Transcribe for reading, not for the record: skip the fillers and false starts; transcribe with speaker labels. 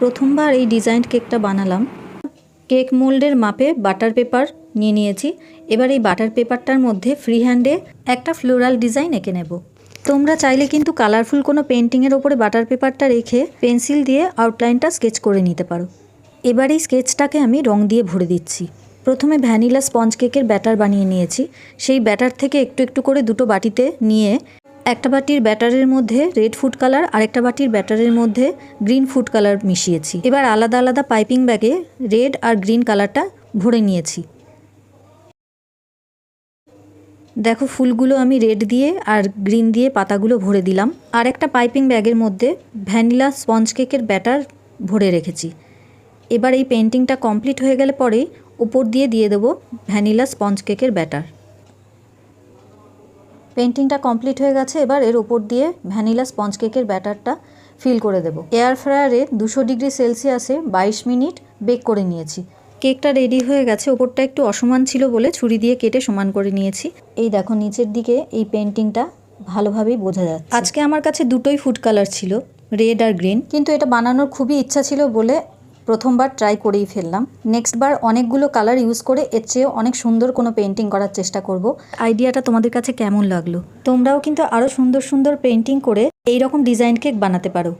Speaker 1: প্রথমবার এই ডিজাইন কেকটা বানালাম। কেক মোল্ডের মাপে বাটার পেপার নিয়ে নিয়েছি। এবার এই বাটার পেপারটার মধ্যে ফ্রি হ্যান্ডে একটা ফ্লোরাল ডিজাইন এঁকে নেব। তোমরা চাইলে কিন্তু কালারফুল কোনো পেন্টিংয়ের ওপরে বাটার পেপারটা রেখে পেন্সিল দিয়ে আউটলাইনটা স্কেচ করে নিতে পারো। এবার এই স্কেচটাকে আমি রং দিয়ে ভরে দিচ্ছি। প্রথমে ভ্যানিলা স্পঞ্জ কেকের ব্যাটার বানিয়ে নিয়েছি। সেই ব্যাটার থেকে একটু একটু করে দুটো বাটিতে নিয়ে একটা বাটির ব্যাটারের মধ্যে রেড ফুড কালার আর একটা বাটির ব্যাটারের মধ্যে গ্রিন ফুড কালার মিশিয়েছি। এবার আলাদা আলাদা পাইপিং ব্যাগে রেড আর গ্রিন কালারটা ভরে নিয়েছি। দেখো ফুলগুলো আমি রেড দিয়ে আর গ্রিন দিয়ে পাতাগুলো ভরে দিলাম। আর একটা পাইপিং ব্যাগের মধ্যে ভ্যানিলা স্পঞ্জ কেকের ব্যাটার ভরে রেখেছি। এবার এই পেন্টিংটা কমপ্লিট হয়ে গেলে পরেই উপর দিয়ে দেবো ভ্যানিলা স্পঞ্জ কেকের ব্যাটার। পেন্টিংটা কমপ্লিট হয়ে গেছে। এবার এর উপর দিয়ে ভ্যানিলা স্পঞ্জ কেকের ব্যাটারটা ফিল করে দেবো। এয়ার ফ্রায়ারে 200 ডিগ্রি সেলসিয়াসে 22 মিনিট বেক করে নিয়েছি। কেকটা রেডি হয়ে গেছে। ওপরটা একটু অসমান ছিল বলে ছুরি দিয়ে কেটে সমান করে নিয়েছি। এই দেখো নিচের দিকে এই পেন্টিংটা ভালোভাবেই বোঝা যাচ্ছে। আজকে আমার কাছে দুটোই ফুড কালার ছিল, রেড আর গ্রিন, কিন্তু এটা বানানোর খুবই ইচ্ছা ছিল বলে প্রথমবার ট্রাই করেই ফেললাম। নেক্সটবার অনেকগুলো কালার ইউজ করে এর চেয়ে অনেক সুন্দর কোনো পেন্টিং করার চেষ্টা করব। আইডিয়াটা তোমাদের কাছে কেমন লাগলো? তোমরাও কিন্তু আরও সুন্দর সুন্দর পেন্টিং করে এই রকম ডিজাইন কেক বানাতে পারো।